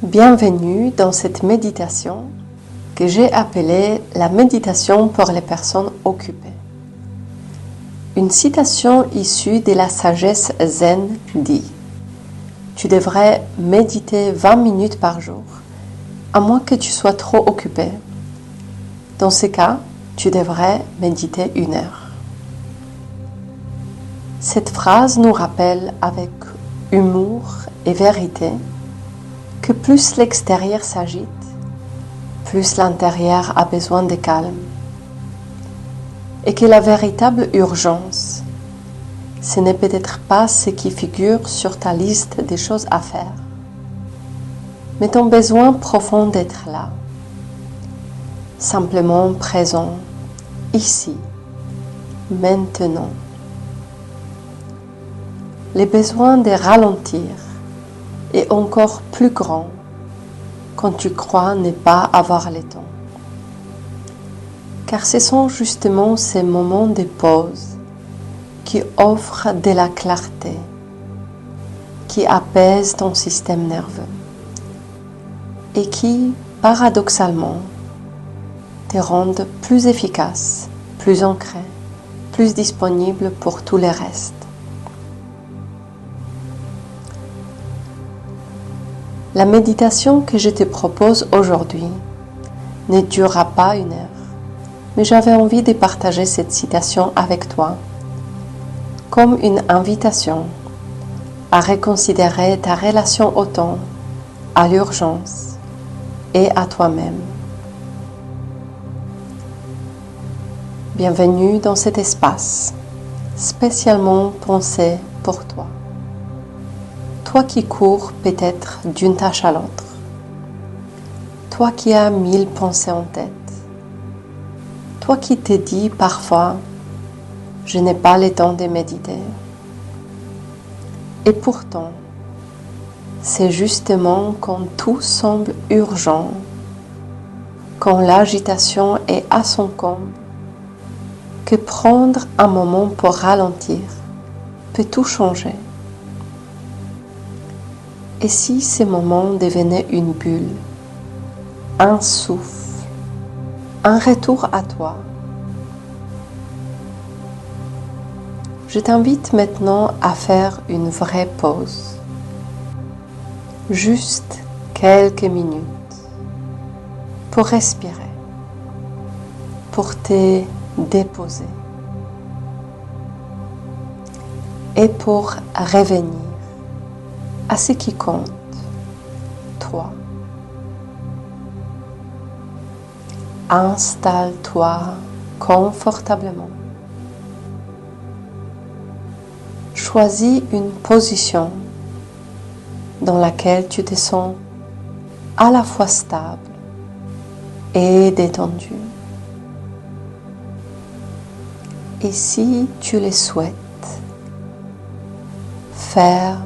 Bienvenue dans cette méditation que j'ai appelée la méditation pour les personnes occupées. Une citation issue de la sagesse zen dit « Tu devrais méditer 20 minutes par jour, à moins que tu sois trop occupé. Dans ce cas, tu devrais méditer 1 heure. » Cette phrase nous rappelle avec humour et vérité que plus l'extérieur s'agite, plus l'intérieur a besoin de calme. Et que la véritable urgence, ce n'est peut-être pas ce qui figure sur ta liste des choses à faire, mais ton besoin profond d'être là, simplement présent, ici, maintenant. Le besoin de ralentir est encore plus grand quand tu crois ne pas avoir le temps. Car ce sont justement ces moments de pause qui offrent de la clarté, qui apaisent ton système nerveux et qui, paradoxalement, te rendent plus efficace, plus ancré, plus disponible pour tout le reste. La méditation que je te propose aujourd'hui ne durera pas 1 heure, mais j'avais envie de partager cette citation avec toi comme une invitation à reconsidérer ta relation au temps, à l'urgence et à toi-même. Bienvenue dans cet espace spécialement pensé pour toi. Toi qui cours peut-être d'une tâche à l'autre. Toi qui as 1000 pensées en tête. Toi qui te dis parfois « je n'ai pas le temps de méditer ». Et pourtant, c'est justement quand tout semble urgent, quand l'agitation est à son comble, que prendre un moment pour ralentir peut tout changer. Et si ces moments devenaient une bulle, un souffle, un retour à toi? Je t'invite maintenant à faire une vraie pause, juste quelques minutes, pour respirer, pour te déposer et pour revenir à ce qui compte, toi. Installe-toi confortablement. Choisis une position dans laquelle tu te sens à la fois stable et détendu. Et si tu le souhaites, ferme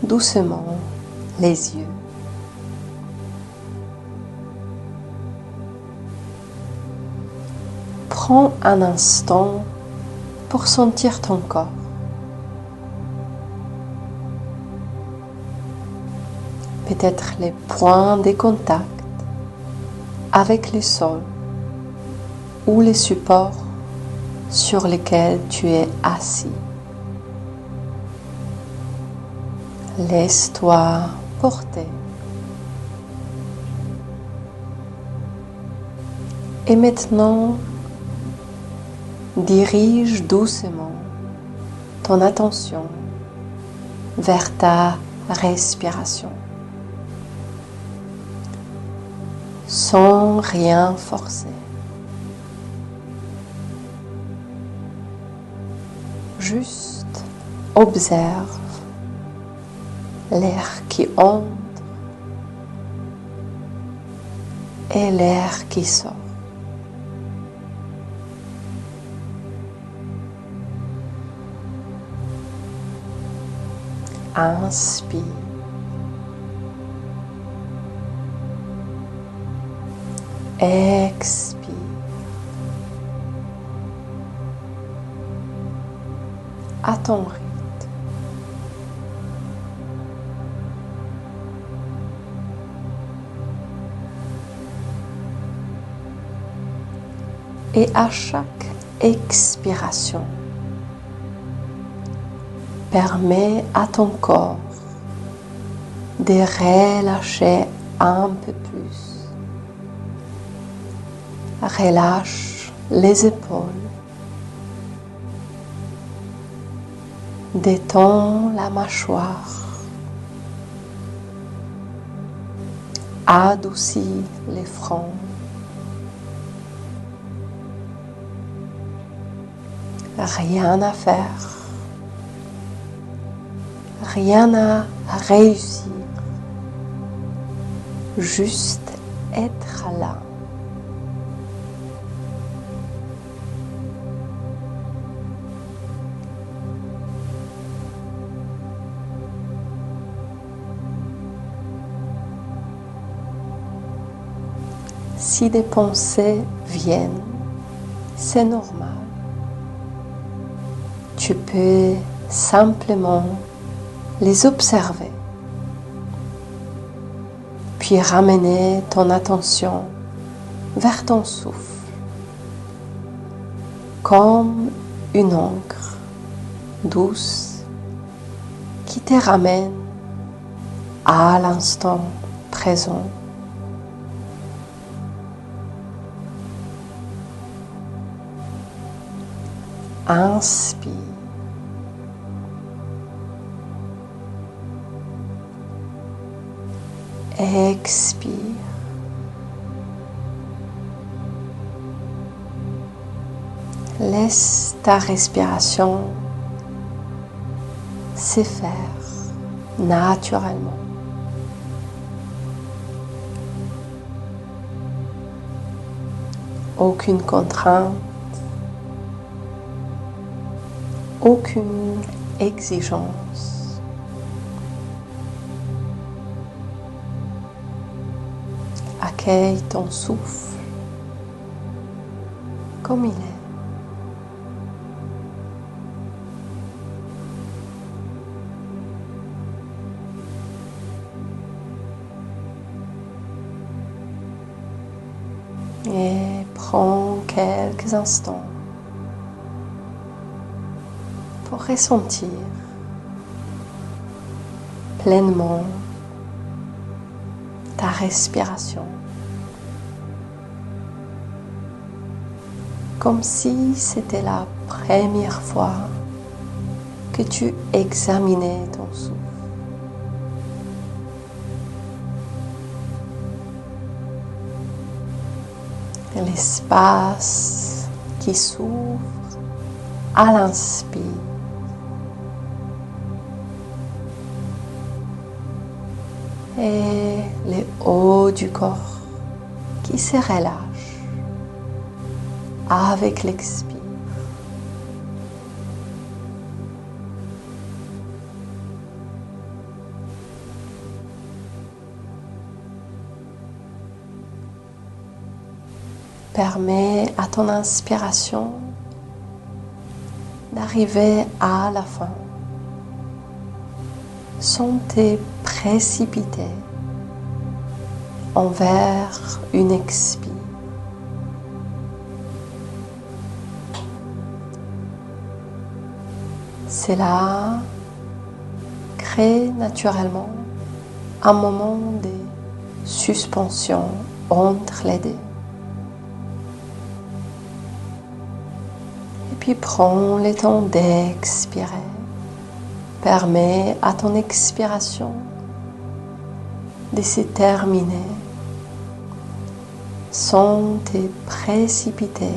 doucement les yeux. Prends un instant pour sentir ton corps. Peut-être les points de contact avec le sol ou les supports sur lesquels tu es assis. Laisse-toi porter. Et maintenant, dirige doucement ton attention vers ta respiration, sans rien forcer. Juste observe l'air qui entre et l'air qui sort. Inspire. Expire. À ton rythme. Et à chaque expiration, permets à ton corps de relâcher un peu plus. Relâche les épaules. Détends la mâchoire. Adoucis les fronts. Rien à faire. Rien à réussir. Juste être là. Si des pensées viennent, c'est normal. Tu peux simplement les observer, puis ramener ton attention vers ton souffle, comme une encre douce qui te ramène à l'instant présent. Inspire. Expire. Laisse ta respiration se faire naturellement. Aucune contrainte, aucune exigence. Accueille ton souffle comme il est. Et prends quelques instants pour ressentir pleinement ta respiration, comme si c'était la première fois que tu examinais ton souffle. L'espace qui s'ouvre à l'inspire et les hauts du corps qui se relâchent avec l'expire. Permets à ton inspiration d'arriver à la fin sans te précipiter envers une expire. Cela crée naturellement un moment de suspension entre les deux. Puis prends le temps d'expirer. Permets à ton expiration de se terminer sans te précipiter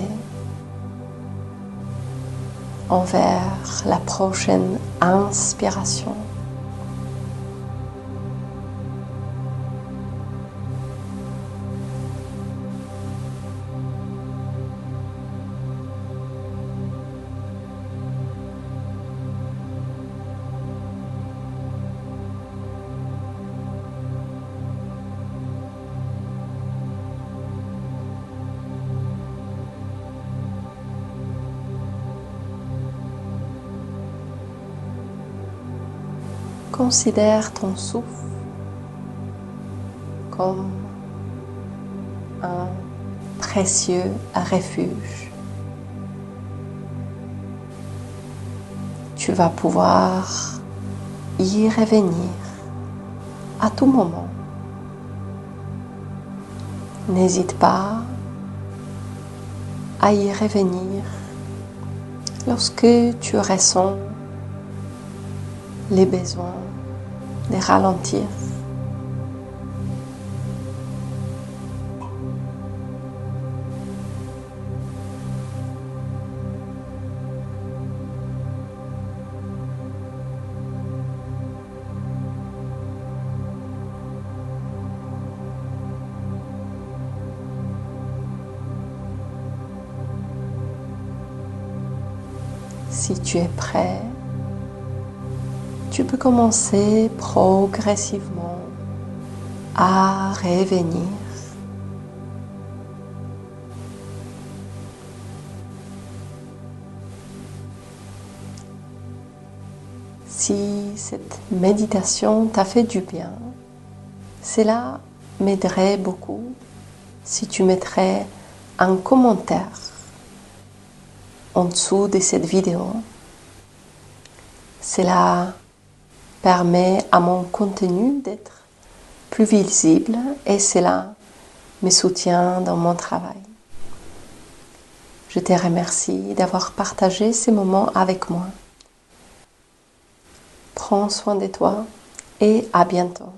envers la prochaine inspiration. Considère ton souffle comme un précieux refuge. tu vas pouvoir y revenir à tout moment. N'hésite pas à y revenir lorsque tu ressens les besoins de ralentir. Si tu es prêt, tu peux commencer progressivement à revenir. Si cette méditation t'a fait du bien, cela m'aiderait beaucoup si tu mettrais un commentaire en dessous de cette vidéo. Cela permet à mon contenu d'être plus visible et cela me soutient dans mon travail. Je te remercie d'avoir partagé ces moments avec moi. Prends soin de toi et à bientôt.